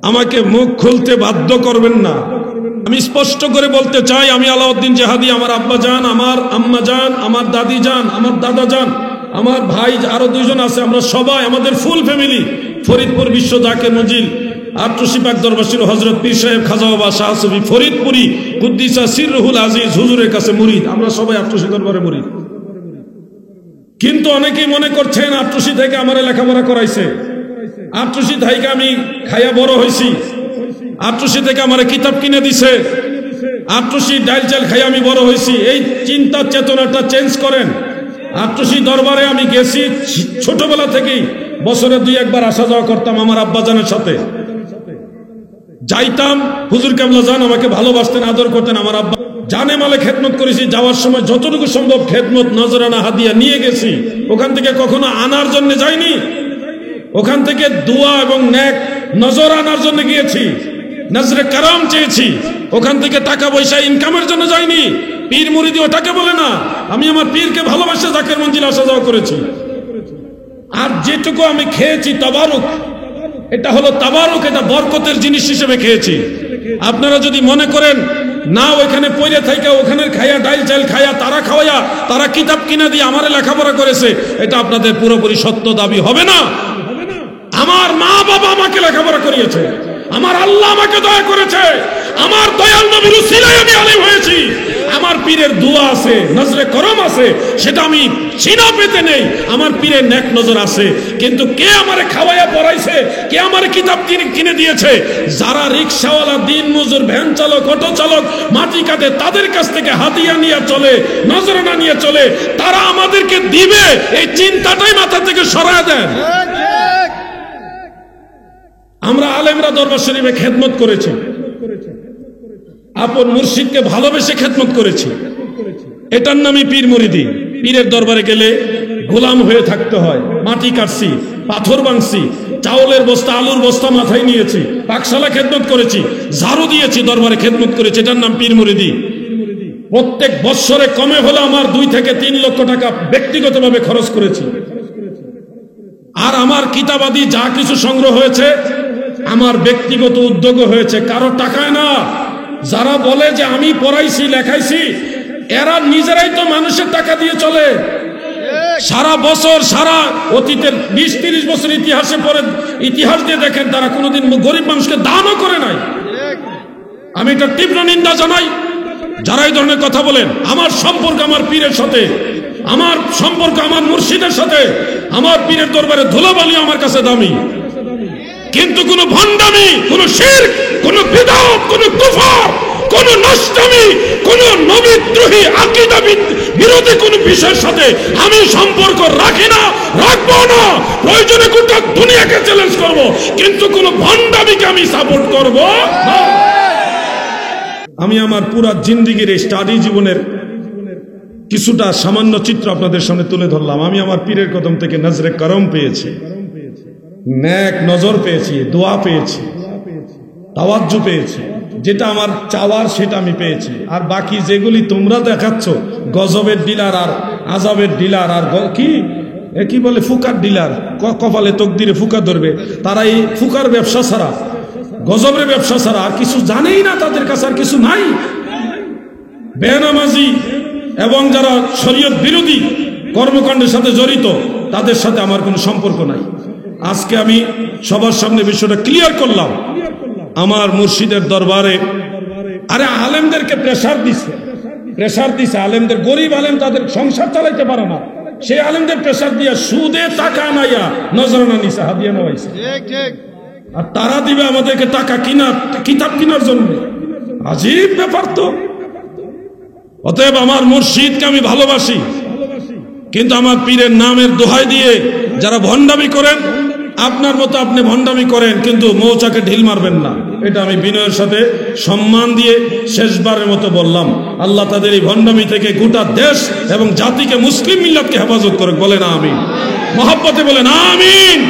আমাকে মুখ খুলতে বাধ্য করবেন না। আমি স্পষ্ট করে বলতে চাই, আমি আলাউদ্দিন জেহাদি, আমার আব্বা জান, আমার আম্মা জান, আমার দাদি জান, আমার দাদা জান, আমার ভাই আরো দুইজন আছে, আমরা সবাই, আমাদের ফুল ফ্যামিলি ফরিদপুর বিশ্ব জাকের মঞ্জিল আটরশি পাক দরবার হযরত পীর সাহেব খাজা বাবা শাহ সুফি ফরিদপুরি কুদ্দিসা সিররুহুল আজিজ হুজুরের কাছে মুরিদ। আমরা সবাই আটরশি দরবারে মুরিদ। কিন্তু অনেকেই মনে করছেন আটরশি থেকে আমার লেখাপড়া করাইছে, আটরশি থেকে আমি খাইয়া বড় হয়েছি, আটরশি থেকে আমার কিতাব কিনে দিছে, আটরশি ডাইল চাল খাইয়া আমি বড় হয়েছি। এই চিন্তা চেতনাটা চেঞ্জ করেন। আটরশি দরবারে আমি গেছি ছোটবেলা থেকেই, বছরে 2 একবার আসা যাওয়া করতাম আমার আব্বাজানের সাথে, যাইতাম। হুজুর কেবলা জান আমাকে ভালোবাসতেন, আদর করতেন। আমার আব্বা জানে মালে খেদমত করেছি, যাওয়ার সময় যতটুকু সম্ভব খেদমত নজরানা হাদিয়া নিয়ে গেছি। ওখান থেকে কখনো আনার জন্য যাইনি, ওখান থেকে দোয়া এবং নেক নজর আনার জন্য গিয়েছি, নজরে কারাম চেয়েছি। ওখান থেকে টাকা পয়সা ইনকামের জন্য যাইনি। পীর মুরিদি ওটাকে বলে না। আমি আমার পীরকে ভালোবাসে জাকের মঞ্জিল আসা যাওয়া করেছি। আর যেটুকু আমি খেয়েছি তাবারুক, এটা হলো তাবারুক, এটা বরকতের জিনিস হিসেবে খেয়েছি। আপনারা যদি মনে করেন না ওইখানে পয়রে থাইকা ওখানে খাইয়া ডাইল চাল খাইয়া তারা খাওয়াইয়া তারা কিতাব কিনা দিয়ে আমারে লেখাপড়া করেছে, এটা আপনাদের পুরোপুরি সত্য দাবি হবে না। আমার মা বাবা আমাকে লেখাপড়া করিয়েছে, আমার আল্লাহ আমাকে দয়া করেছে, আমার দয়াল নবীর উসিলায় আমি আলেম হয়েছি। আমার পীরের দোয়া আছে, নজরে করম আছে, সেটা আমি চিনা পেতে নেই। আমার পীরের নেক নজর আছে। কিন্তু কে আমারে খাওয়াইয়া পড়াইছে, কে আমারে কিতাব কিনে দিয়েছে? যারা রিক্সাওয়ালা, দিন মজুর, ভ্যান চালক, অটো চালক, মাটি কাটে, তাদের কাছ থেকে হাতিয়া নিয়ে চলে, নজরানা নিয়ে চলে, তারা আমাদেরকে দিবে, এই চিন্তাটাই মাথা থেকে সরায় দেন। আমরা আলেমরা দরবার শরীফে খেদমত করেছি, আপন মুর্শিদকে ভালোবেসে খেদমত করেছি। এটার নামই পীর মুরিদি। পীরের দরবারে গেলে গোলাম হয়ে থাকতে হয়। মাটি কাটছি, পাথর ভাঙছি, চাউলের বস্তা, আলুর বস্তা মাথায় নিয়েছি, পাকশালা খেদমত করেছি, ঝাড়ু দিয়েছি, দরবারে খেদমত করেছি। এটার নাম পীর মুরিদি। প্রত্যেক বৎসরে কমে হলে আমার 2 থেকে 3 লক্ষ টাকা ব্যক্তিগতভাবে খরচ করেছি। আর আমার কিতাবাদি যা কিছু সংগ্রহ হয়েছে আমার ব্যক্তিগত উদ্যোগে হয়েছে, কারো টাকায় না। যারা বলে যে আমি পড়াইছি লেখাইছি, এরা নিজেরাই তো মানুষের টাকা দিয়ে চলে। সারা বছর, সারা অতীতের 20-30 বছর ইতিহাসে পরে ইতিহাস দিয়ে দেখেন, তারা কোনোদিন গরিব মানুষকে দানও করে নাই। আমি এটা তীব্র নিন্দা জানাই যারা এই ধরনের কথা বলেন। আমার সম্পর্ক আমার পীরের সাথে, আমার সম্পর্ক আমার মুর্শিদের সাথে। আমার পীরের দরবারে ধুলাবালি আমার কাছে দামি। কিন্তু কোন ভণ্ডামি, কোন শিরক, কোন বিদআত, কোন কুফর, কোন নষ্টমী, কোন নবীদ্রোহী আকীদা বিরোধী কোন বিষয়ের সাথে আমি সম্পর্ক রাখি না, রাখবো না। প্রয়োজনে গোটা দুনিয়াকে চ্যালেঞ্জ করব, কিন্তু কোন ভণ্ডামিকে আমি সাপোর্ট করব না। আমি আমার পুরা জিন্দেগির এই স্টাডি জীবনের কিছুটা সামান্য চিত্র আপনাদের সামনে তুলে ধরলাম। আমি আমার পীরের কদম থেকে নজরে করম পেয়েছি, নেক নজর পেয়েছি, দোয়া পেয়েছি, তাওয়াজ্জু পেয়েছি। যেটা আমার চাওয়ার সেটা আমি পেয়েছি। আর বাকি যেগুলি তোমরা দেখাচ্ছ, গজবের ডিলার আর আজাবের ডিলার আর কি বলে ফুকার ডিলার, কপালে তকদিরে ফুকা ধরবে, তারা এই ফুকার ব্যবসা ছাড়া, গজবের ব্যবসা ছাড়া আর কিছু জানেই না। তাদের কাছে আর কিছু নাই। বেনামাজি এবং যারা শরীয়ত বিরোধী কর্মকাণ্ডের সাথে জড়িত, তাদের সাথে আমার কোনো সম্পর্ক নাই। আজকে আমি সবার সামনে বিষয়টা ক্লিয়ার করলাম। আমার মুর্শিদের দরবারে আরে আলেমদেরকে প্রেসার দিছে, আলেমদের, গরিব আলেম, তাদের সংসার চালাইতে পারে না, সেই আলেমদের প্রেসার দিয়া সুদে টাকা নাইয়া নজরানা নিছে, হাদিয়া নেওয়াইছে। আর তারা দিবে আমাদেরকে টাকা কিতাব কেনার জন্য। আজীব ব্যাপার তো। অতএব আমার মুর্শিদকে আমি ভালোবাসি, কিন্তু আমার পীরের নামের দোহাই দিয়ে যারা ভণ্ডামি করেন, আপনার মতো আপনি ভণ্ডামি করেন, কিন্তু মৌচাকে ঢিল মারবেন না। এটা আমি বিনয়ের সাথে সম্মান দিয়ে শেষবারের মতো বললাম। আল্লাহ তাদের এই ভণ্ডামি থেকে গোটা দেশ এবং জাতিকে, মুসলিম মিল্লাতকে হেফাজত করে। বলেন আমিন। মহব্বতে বলেন আমিন।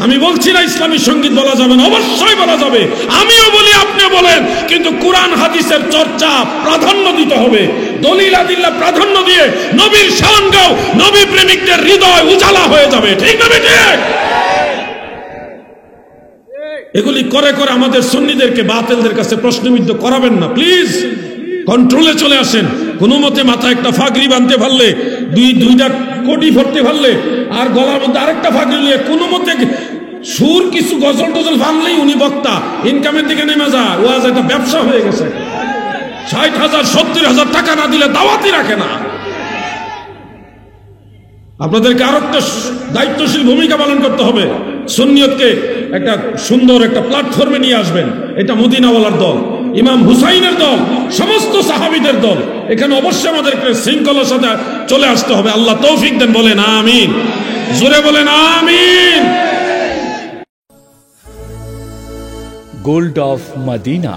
আমি বলছি না ইসলামী সঙ্গীত বলা যাবে না, অবশ্যই বলা যাবে। আমিও বলি, আপনিও বলেন, কিন্তু কোরআন হাদিসের চর্চা প্রাধান্য দিতে হবে। দলিল আদিল্লা প্রাধান্য দিয়ে নবীর শান গাও, নবী প্রেমিকদের হৃদয় উজালা হয়ে যাবে। ঠিক না বেঠিক? এগুলি করে করে আমাদের সুন্নিদেরকে বাতিলদের কাছে প্রশ্নবিদ্ধ করাবেন না প্লিজ। কন্ট্রোলে চলে আসেন। কোনো মতে মাথায় একটা ফাগড়ি বাঁধতে পারলে, দুইটা কোটি ভরতে পারলে, আর গলার মধ্যে আরেকটা ফাগড়ি নিয়ে কোনো মতে সুর কিছু গজল টজল ফানলেই উনি বক্তা, ইনকামের দিকে নেমে যায়। ওয়াজ একটা ব্যবসা হয়ে গেছে। 60,000 70,000 টাকা না দিলে দাওয়াতই রাখে না। আপনাদেরকে আরো একটা দায়িত্বশীল ভূমিকা পালন করতে হবে। সুন্নিয়তকে একটা সুন্দর একটা প্ল্যাটফর্মে নিয়ে আসবেন। এটা মদিনাওয়ালার দল, ইমাম হুসাইনের দল, সমস্ত সাহাবীদের দল। এখানে অবশ্যই আমাদেরকে শৃঙ্খলার সাথে চলে আসতে হবে। আল্লাহ তৌফিক দেন। বলেন আমিন, জোরে বলেন আমিন। গোল্ড অফ মদিনা,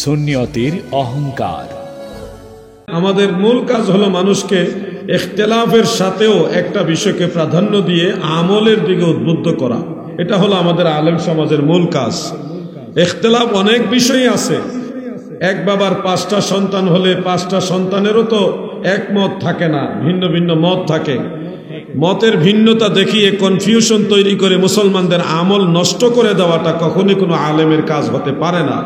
সুন্নিয়তের অহংকার। আমাদের মূল কাজ হলো মানুষকে ইখতিলাফের সাথেও একটা বিষয়কে প্রাধান্য দিয়ে আমলের দিকে উদ্বুদ্ধ করা। এটা হলো আমাদের আলেম সমাজের মূল কাজ। ইখতিলাফ অনেক বিষয়ই আছে। এক বাবার 5টা সন্তান হলে 5টা সন্তানেরও তো একমত থাকে না, ভিন্ন ভিন্ন মত থাকে। মতের ভিন্নতা দেখিয়ে কনফিউশন তৈরি করে মুসলমানদের আমল নষ্ট করে দেওয়াটা কখনোই কোনো আলেমের কাজ হতে পারে না।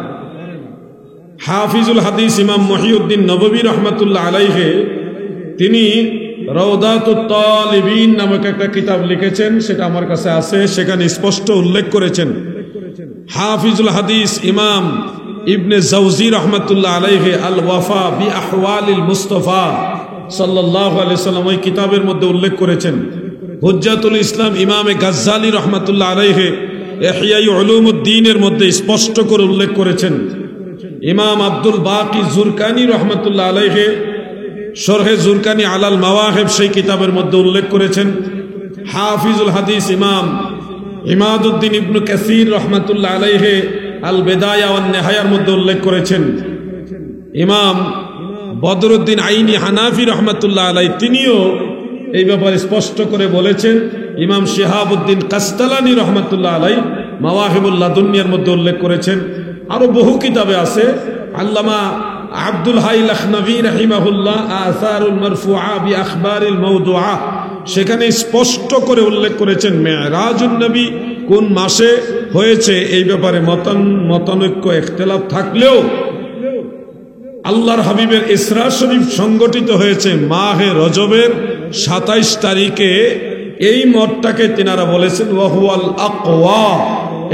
হাফিজুল হাদিস ইমাম মহিউদ্দিন নববী রহমাতুল্লাহ আলাইহি তিনি রওদাতুত তালিবিন নামক একটা কিতাব লিখেছেন, সেটা আমার কাছে আছে। সেখানে স্পষ্ট উল্লেখ করেছেন হাফিজুল হাদিস ইমাম ইবনে জাওজি রহমাতুল্লাহ আলাইহি আল ওয়াফা বি আহওয়ালিল মুস্তাফা সাল্লাল্লাহু আলাইহি সাল্লাম ওই কিতাবের মধ্যে উল্লেখ করেছেন। হুজ্জাতুল ইসলাম ইমামে গাজ্জালি রহমাতুল্লাহ আলাইহি ইহয়া উলুমুদ্দিনের মধ্যে স্পষ্ট করে উল্লেখ করেছেন। ইমাম আব্দুল বাকি জুরকানি রহমাতুল্লাহ আলাইহি শরহে জুরকানি আলাল মাওয়াহিব সেই কিতাবের মধ্যে উল্লেখ করেছেন। হাফিজুল হাদিস ইমাম ইমাদউদ্দিন ইবনে কাসির রহমাতুল্লাহ আলাইহি আল বিদায়া ওয়ান নিহায়ার মধ্যে উল্লেখ করেছেন। ইমাম বদরুদ্দিন আইনি হানাফি রহমাতুল্লাহ আলাইহি তিনিও এই ব্যাপারে স্পষ্ট করে বলেছেন। ইমাম শিহাবুদ্দিন কাস্তালানি রহমাতুল্লাহ আলাইহি মাওয়াহিবুল লাদুনিয়ার মধ্যে উল্লেখ করেছেন। আরো বহু কিতাবে আছে। আল্লামা আব্দুল হাই লাখনভী রাহিমাহুল্লাহ আসারুল মারফুআ বি আখবারিল মাওদুআ সেখানে স্পষ্ট করে উল্লেখ করেছেন মেরাজুন নবী কোন মাসে হয়েছে এই ব্যাপারে মতানৈক্য ইখতিলাফ থাকলেও আল্লাহর হাবিবের ইসরা শরীফ সংগঠিত হয়েছে মাহে রজবের 27 তারিখে। এই মতটাকে তিনারা বলেছেন ওয়াহুয়াল আকওয়া,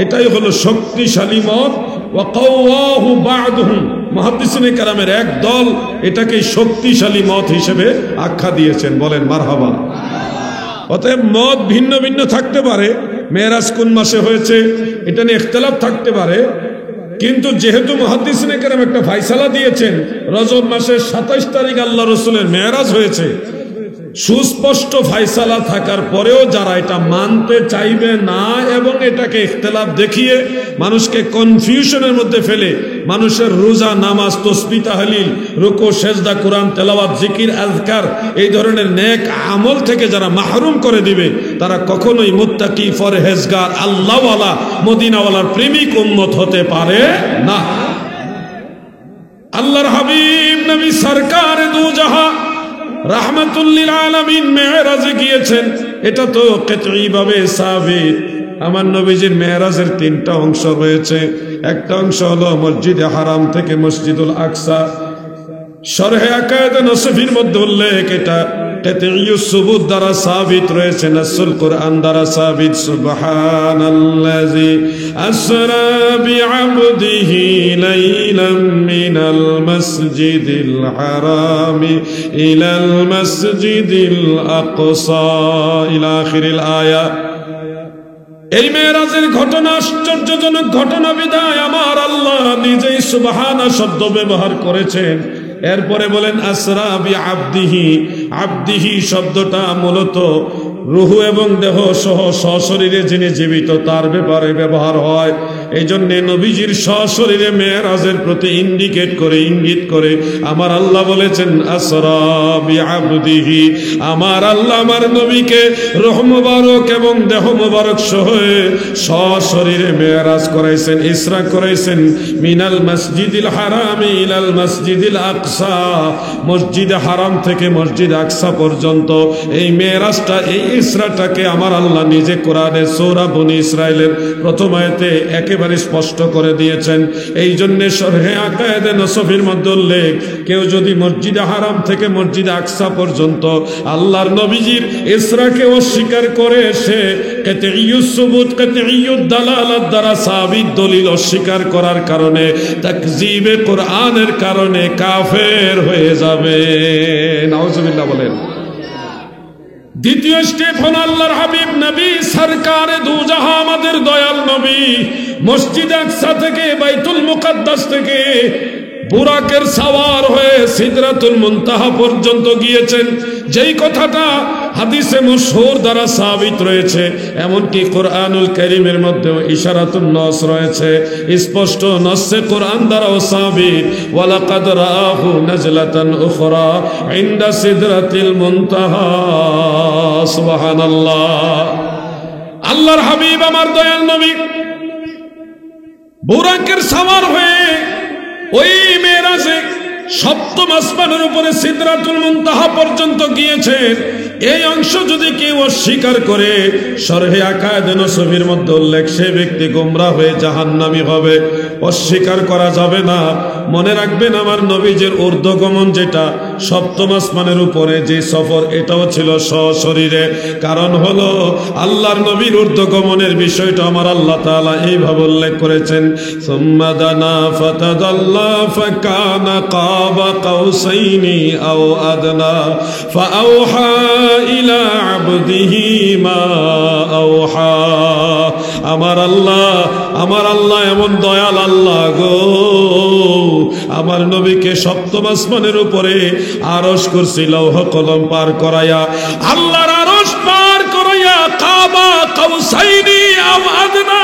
এটাই হলো শক্তিশালী মত। ওয়া কাওয়াহু বা'দুহুম, মুহাদ্দিসিনে কেরামের এক দল এটাকে শক্তিশালী মত হিসেবে আখ্যা দিয়েছেন। বলেন মারহাবা। অতএব মত ভিন্ন ভিন্ন থাকতে পারে, মেরাজ কোন মাসে হয়েছে এটা নিয়ে ইখতিলাফ থাকতে পারে, কিন্তু যেহেতু মুহাদ্দিসিনে কেরাম একটা ফায়সালা দিয়েছেন রজব মাসের 27 তারিখ আল্লাহ রাসূলের মেরাজ হয়েছে, সুস্পষ্ট ফায়সালা থাকার পরেও যারা এটা মানতে চাইবে না এবং এটাকে ইখতিলাফ দেখিয়ে মানুষকে কনফিউশনের মধ্যে ফেলে মানুষের রোজা নামাজ তাসবিহ তাহলিল রুকু সেজদা কোরআন তেলাওয়াত জিকির আজকার এই ধরনের নেক আমল থেকে যারা মাহরুম করে দিবে তারা কখনোই মুত্তাকি ফরহেজগার আল্লাহওয়ালা মদিনাওয়ালার প্রেমিক উম্মত হতে পারে না। আল্লাহর হাবিব নবী সরকার দু জাহান রাহমাতুল লিল আলামিন মেরাজে গিয়েছেন, এটা তো কিতঈ ভাবে সাবিত। আমার নবীজির মেরাজের 3টা অংশ রয়েছে। একটা অংশ হলো মসজিদে হারাম থেকে মসজিদুল আকসা। শরহে আকায়েদ নসফির মধ্যে উল্লেখ, এটা কিতঈ সুবুত দ্বারা সাবিত রয়েছে, নাসুল কুরআন দ্বারা সাবিত। সুবহানাল্লাযী আসরা বিআবদিহি লাইলাম মিনাল মাসজিদিল হারামি ইলাল মাসজিদিল আকসা ইলা আখিরিল আয়া। এই মেরাজের ঘটনা আশ্চর্যজনক ঘটনা বিধায় আমার আল্লাহ নিজেই সুবহানা শব্দ ব্যবহার করেছেন। এরপরে বলেন আসরা বি আবদিহি, আবদিহি শব্দটা মূলত রূহ এবং দেহ সহ সশরীরে যিনি জীবিত তার ব্যাপারে ব্যবহার হয়। এই জন্য নবীজির সশরীরে মেরাজের প্রতি ইন্ডিকেট করে, ইঙ্গিত করে আমার আল্লাহ বলেছেন আসরা বিআবদিহি, আমার আল্লাহ আমার নবীকে রূহ মুবারক এবং দেহ মুবারক সহ সশরীরে মেরাজ করাইছেন, ইসরা করাইছেন। মিনাল মসজিদিল হারামি ইলাল মসজিদিল আকসা, মসজিদে হারাম থেকে মসজিদ আকসা পর্যন্ত এই মেরাজটা, এই ইসরাটাকে আমার আল্লাহ নিজে কোরআনে সূরা বনী ইসরাইলের প্রথম আয়াতে একেবারে স্পষ্ট করে দিয়েছেন। এই জন্য শরহে আকায়েদে নসফির মধ্যে উল্লেখ, কেউ যদি মসজিদে হারাম থেকে মসজিদে আকসা পর্যন্ত আল্লাহর নবীজির ইসরাকে অস্বীকার করে, সে কাতঈয়ুস সুবুত কাতঈয়ুদ দালালাত দ্বারা সাবিত দলিল অস্বীকার করার কারণে, তাকযীবে কোরআনের কারণে কাফের হয়ে যাবে। নাউজুবিল্লাহ বলেন। দ্বিতীয় স্টেপ হল আল্লাহর হাবিব নবী সরকারে দু জাহান, আমাদের দয়াল নবী মসজিদ আকসা থেকে বাইতুল মুকাদ্দাস থেকে বুরাকের সাওয়ার হয়ে সিদরাতুল মুনতাহা পর্যন্ত গিয়েছেন। যেই কথাটা হাদিসে মশহুর দ্বারা সাবিত রয়েছে, এমনকি কোরআনুল কারীমের মধ্যেও ইশারাতুন নস রয়েছে, স্পষ্ট নসে কোরআন দ্বারাও সাবিত। ওয়ালাকাদ রাআহু নাজলাতান উখরা ইনদা সিদরাতিল মুনতাহা। সুবহানাল্লাহ। আল্লাহর হাবিব আমার দয়াল নবী বুরাকের সাওয়ার হয়ে ওই মেরাজে সপ্তম আসমানের উপরে সিদরাতুল মুনতাহা পর্যন্ত গিয়েছেন। এই অংশ যদি কেউ অস্বীকার করে, শরহে আকায়েদে নসফির মধ্যে উল্লেখ, সে ব্যক্তি গোমরাহ হয়ে জাহান্নামী হবে, অস্বীকার করা যাবে না। মনে রাখবেন আমার নবীজির ঊর্ধ্বগমন যেটা সপ্তম আসমানের উপরে যে সফর, এটাও ছিল সশরীরে। কারণ হলো আল্লাহর নবীর ঊর্ধ্বগমনের বিষয়টা আমার আল্লাহ তাআলা এইভাবে উল্লেখ করেছেন, সুম্মা দানা ফাতাদাল্লা ফাকানা কাবা কাউসাইনি আও আদনা ফাআওহা ইলা আবদিহি মা আওহা। আমার আল্লাহ এমন দয়াল আল্লাহ গো, আমার নবীকে সপ্তম আসমানের উপরে আরশ কুরসি লৌহ কলম পার করায়া, আল্লাহর আরশ পার করায়া কাবা কাউসাইনি আও আদনা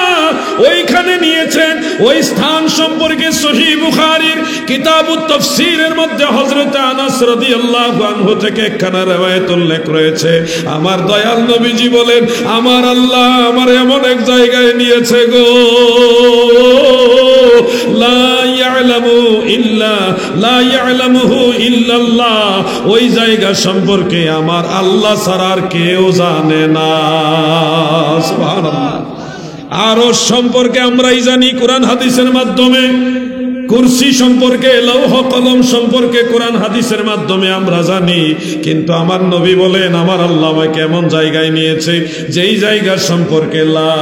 ওইখানে নিয়েছেন। ওই স্থান সম্পর্কে সহিহ বুখারীর কিতাবুত তাফসীরের মধ্যে হযরত আনাস রাদিয়াল্লাহু আনহু থেকে একখানা riwayat উল্লেখ রয়েছে। আমার দয়াল নবীজি বলেন, আমার আল্লাহ আমার এমন এক জায়গায় নিয়েছে গো, লা ইয়ালামুহু ইল্লাল্লাহ। ওই জায়গা সম্পর্কে আমার আল্লাহ ছাড়া আর কেউ জানে না। সুবহানাল্লাহ। আরশ সম্পর্কে আমরাই জানি কোরআন হাদিসের মাধ্যমে, কুরসি সম্পর্কে, লৌহ কলম সম্পর্কে কোরআন হাদিসের মাধ্যমে আমরা জানি। কিন্তু আমার নবী বলেন, আমার আল্লাহ আমাকে এমন জায়গায় নিয়েছে যেই জায়গা সম্পর্কে লা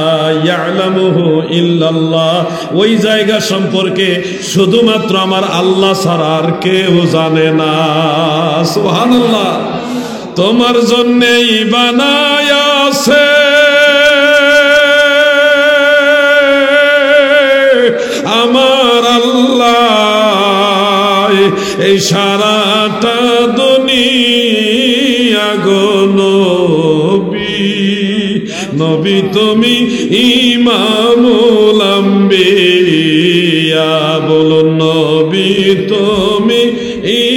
ইয়ালামুহু ইল্লাল্লাহ, ওই জায়গা সম্পর্কে শুধুমাত্র আমার আল্লাহ ছাড়া আর কেউ জানে না। সুবহানাল্লাহ। তোমার জন্যই বানায়াছে আমার আল্লাহ এই সারাটা দুনিয়া গো নবী, নবী তুমি ইমামুল আম্বিয়া। বলুন নবী তুমি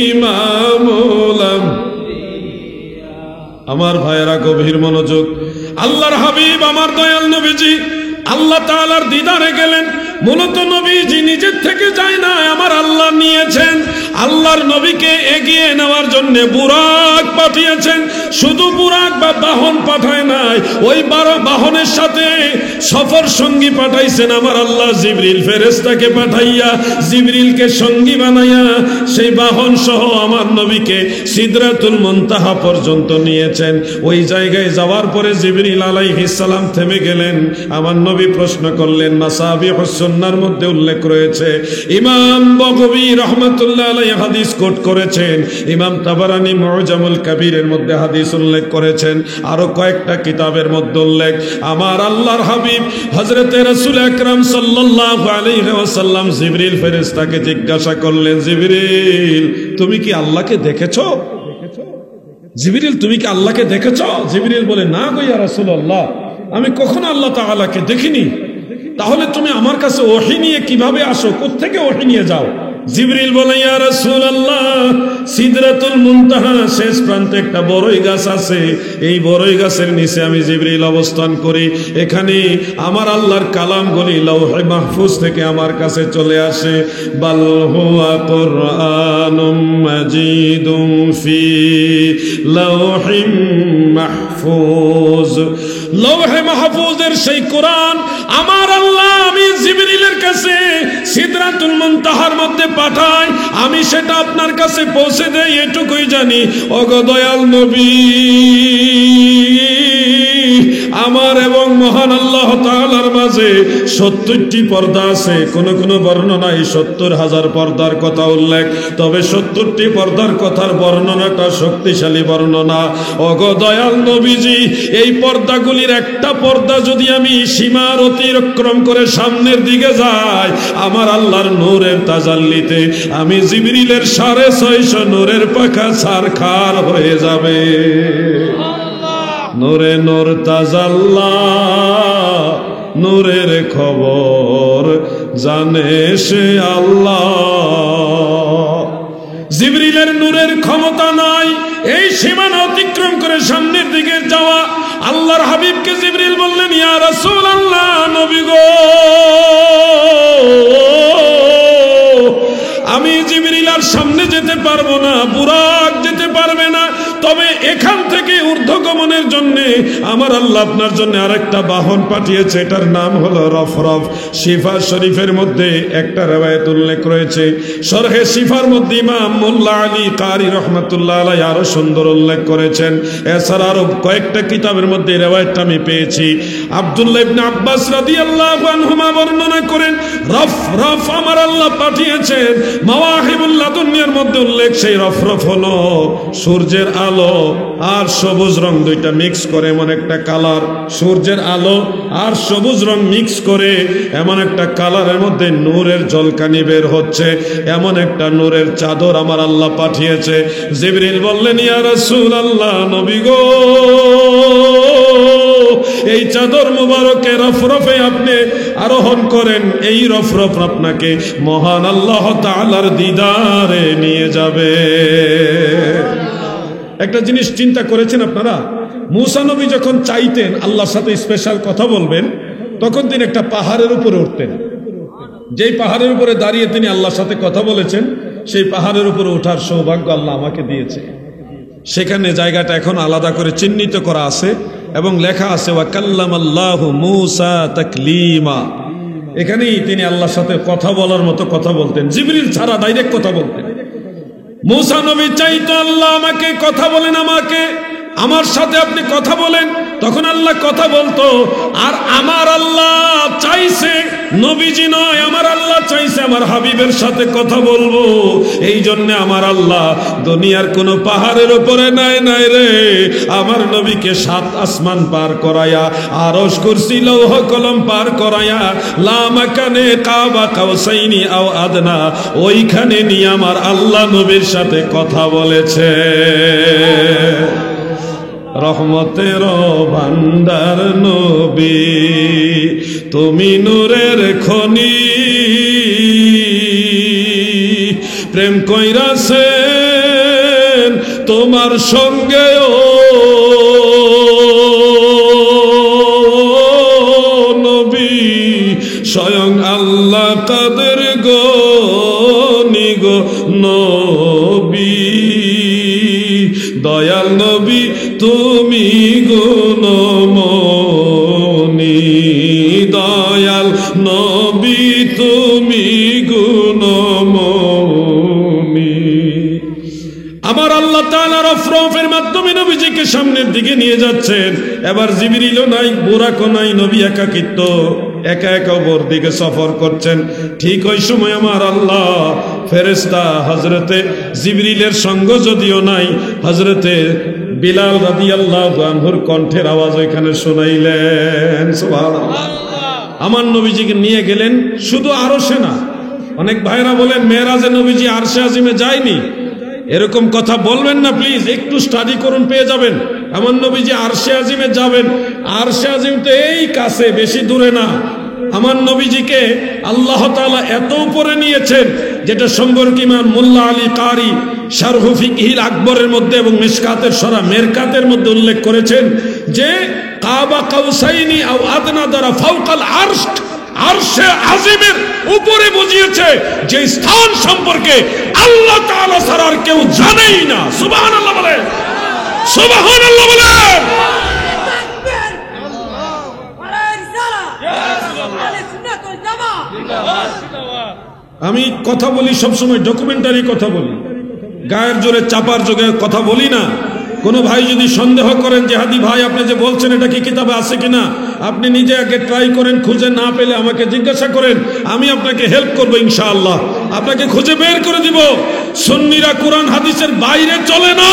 ইমামুল আম্বিয়া। আমার ভাইয়েরা গভীর মনোযোগ। আল্লাহর হাবিব আমার দয়াল নবীজি আল্লাহ তাআলার দিদারে গেলেন। মূলত নবীজি নিজের থেকে যায় না, আমার আল্লাহ নিয়েছেন। আল্লাহর নবীকে এগিয়ে নেওয়ার জন্য বুরাক পাঠিয়েছেন। শুধু বুরাক বা বাহন পাঠায় নাই, ওই বাহনের সাথে সফর সঙ্গী পাঠাইছেন আমার আল্লাহ জিবরিল ফেরেশতাকে পাঠাইয়া, জিবরিলকে সঙ্গী বানাইয়া সেই বাহন সহ আমার নবীকে সিদরাতুল মুনতাহা পর্যন্ত নিয়েছেন। ওই জায়গায় যাওয়ার পরে জিবরিল আলাইহিস সালাম থেমে গেলেন। আমার নবী প্রশ্ন করলেন, মাসাবিহুস সুন্নাহর মধ্যে উল্লেখ রয়েছে, ইমাম বগবী রাহমাতুল্লাহ আলাইহি হাদিস কোট করেছেন, ইমাম তাবারানী মুআজামুল কবীরের মধ্যে হাদিস উল্লেখ করেছেন, আরো কয়েকটা কিতাবের মধ্যে উল্লেখ। আমার আল্লাহর হাবিব হযরতে রাসূল আকরাম সাল্লাল্লাহু আলাইহি ওয়াসাল্লাম জিবরিল ফেরেশতাকে জিজ্ঞাসা করলেন, জিবরিল তুমি কি আল্লাহকে দেখেছো? জিবরিল তুমি কি আল্লাহকে দেখেছো? জিবরিল বলে, না গো ইয়া রাসূলুল্লাহ, আমি কখনো আল্লাহ তাআলাকে দেখিনি। তাহলে তুমি আমার কাছে ওহী নিয়ে কিভাবে আসো, কোত্থেকে ওহী নিয়ে যাও? জিবরিল বলে, ইয়া রাসূলুল্লাহ, সিদরাতুল মুনতাহা শেষ প্রান্তে একটা বড়ই গাছ আছে, এই বড়ই গাছের নিচে আমি জিবরিল অবস্থান করি। এখানে আমার আল্লাহর কালামগুলি লাউহে মাহফুজ থেকে আমার কাছে চলে আসে। বাল হুয়া কুরআনুম মাজিদুম ফি লাউহিম মাহফুজ। লাউহে মাহফুজের সেই কোরআন আমার আল্লাহ আমি জিবরিলের কাছে সিদরাতুল মুনতাহার মধ্যে পাঠায়, আমি সেটা আপনার কাছে পৌঁছে দেই, এটুকুই জানি। ওগো দয়াল নবী, আমার এবং মহান আল্লাহ তাআলার মাঝে 70টি পর্দা আছে। কোন কোন বর্ণনায় 70,000 পর্দার কথা উল্লেখ, তবে 70টি পর্দার কথার বর্ণনাটা শক্তিশালী বর্ণনা। ওগো দয়াল নবীজি, এই পর্দাগুলির একটা পর্দা যদি আমি সীমার অতিক্রম করে সামনের দিকে যাই, আমার আল্লাহর নূরের তাজাল্লিতে আমি জিবরিলের 650 নূরের পাখা ছারখার হয়ে যাবে। নূরে নূর তাজাল্লা, নূরের খবর জানে সে আল্লাহ। জিবরিলের নূরের ক্ষমতা নাই এই সীমানা অতিক্রম করে সামনের দিকে যাওয়া। আল্লাহর হাবিবকে জিবরিল বললেন, ইয়া রাসূলুল্লাহ, নবী গো, আমি জিবরিল আর সামনে যেতে পারবো না, বুরাক যেতে পারবে না, তবে এখান থেকে ঊর্ধ্বগমনের জন্য আমার আল্লাহ আপনার জন্য আরেকটা বাহন পাঠিয়েছে, এটার নাম হলো রফরফ। শিফা শরীফের মধ্যে একটা রিওয়ায়াত উল্লেখ রয়েছে, শরহে শিফার মধ্যে ইমাম মোল্লা আলী কারি রহমাতুল্লাহ আলাইহি আরো সুন্দর উল্লেখ করেছেন। এছাড়া আরো কয়েকটা কিতাবের মধ্যে রিওয়ায়াতটা আমি পেয়েছি। আব্দুল্লাহ ইবনে আব্বাস রাদিয়াল্লাহু আনহুমা বর্ণনা করেন, রফরফ আমার আল্লাহ পাঠিয়েছেন। মাওয়াহিবুল লাদুনিয়ার মধ্যে উল্লেখ, সেই রফরফ হলো সূর্যের আলো আর সবুজ রং দুইটা মিক্স করে এমন একটা কালার, সূর্যের আলো আর সবুজ রং মিক্স করে এমন একটা কালারের মধ্যে নূরের ঝলকানি বের হচ্ছে, এমন একটা নূরের চাদর আমার আল্লাহ পাঠিয়েছে। জিবরিল বললেন, ইয়া রাসূলুল্লাহ, নবী গো, এই চাদর মুবারকে রফরফে আপনি আরোহণ করেন, এই রফরফ আপনাকে মহান আল্লাহ তাআলার দিদারে নিয়ে যাবে। একটা জিনিস চিন্তা করেছেন আপনারা, মূসা নবী যখন চাইতেন আল্লাহর সাথে স্পেশাল কথা বলবেন, তখন তিনি একটা পাহাড়ের উপরে উঠতেন। যেই পাহাড়ের উপরে দাঁড়িয়ে তিনি আল্লাহর সাথে কথা বলেছেন, সেই পাহাড়ের উপরে ওঠার সৌভাগ্য আল্লাহ আমাকে দিয়েছে। সেখানে জায়গাটা এখন আলাদা করে চিহ্নিত করা আছে এবং লেখা আছে, ওয়া কাল্লামাল্লাহু মূসা তাকলিমা। এখানেই তিনি আল্লাহর সাথে কথা বলার মতো কথা বলতেন, জিবরিল ছাড়া ডাইরেক্ট কথা বলতেন। মূসা নবী চাইতো, আল্লাহ আমাকে কথা বলেন, আমাকে আমার সাথে আপনি কথা বলেন, তখন আল্লাহ কথা বলতো। আর আমার আল্লাহ চাইছে নবীজি নয়, আমার আল্লাহ চাইছে আমার হাবিবের সাথে কথা বলবো। এই জন্য আমার আল্লাহ দুনিয়ার কোনো পাহাড়ের উপরে নাই রে, আমার নবীকে 7 আসমান পার করায়া, আরশ কুরসি লৌহ কলম পার করায়া, লা মাকানে কাবা কাউসাইনি আও আদনা, ওইখানে নিয়ে আমার আল্লাহ নবীর সাথে কথা বলেছে। রহমতের ভান্ডার নবী, তুমি নূরের খনি, প্রেম কইরাছেন তোমার সঙ্গে ও নবী, স্বয়ং আল্লাহ কাদের গনি গো নবী, দয়াল নবী তুমি গুণমণি, দয়াল নবী তুমি গুণমণি। আমার আল্লাহ তাআলা রফরফের মাধ্যমে নবীজিকে সামনের দিকে নিয়ে যাচ্ছেন। এবার জিবরিলও নাই, বুরাকও নাই, নবী একাকিত্ব, একা একা ওপর দিকে সফর করছেন। ঠিক ওই সময় আমার আল্লাহ ফেরেশতা হযরতে জিবরিলের সঙ্গ যদিও নাই, হযরতে বিলাল রাদিয়াল্লাহু আনহুর কণ্ঠের আওয়াজ এখানে শোনাইলেন। সুবহানাল্লাহ। আমার নবীজিকে নিয়ে গেলেন শুধু আরশে না। অনেক ভাইরা বলেন মেরাজে নবীজি আরশে আজিমে যায়নি, এরকম কথা বলবেন না প্লিজ, একটু স্টাডি করুন, পেয়ে যাবেন। আমার নবীজি আরশে আজিমে যাবেন, আরশে আজিম তো এই কাছে, বেশি দূরে না। আমার নবীজিকে আল্লাহ তাআলা এত উপরে নিয়েছেন, যেটা সম্পর্কে ইমাম মোল্লা আলী কারি শারহ ফিকহিল আকবরের মধ্যে এবং মিশকাতের সরা মেরকাতের মধ্যে উল্লেখ করেছেন যে কাবা কাউসাইনি আও আদনা দ্বারা ফাওকাল আরশ, আরশে আজিমের উপরে বুঝিয়েছে যে স্থান সম্পর্কে আল্লাহ তাআলা ছাড়া আর কেউ জানেই না। সুবহানাল্লাহ বলেন, সুবহানাল্লাহ বলেন। আমি কথা বলি সবসময় ডকুমেন্টারি কথা বলি, গায়ের জোরে চাপার যোগে কথা বলি না। কোনো ভাই যদি সন্দেহ করেন যে হাদি ভাই আপনি যে বলছেন এটা কি কিতাবে আছে কিনা, আপনি নিজে আগে ট্রাই করেন, খুঁজে না পেলে আমাকে জিজ্ঞাসা করেন, আমি আপনাকে হেল্প করবো ইনশাআল্লাহ, আপনাকে খুঁজে বের করে দিব। সুন্নিরা কোরআন হাদিসের বাইরে চলে না,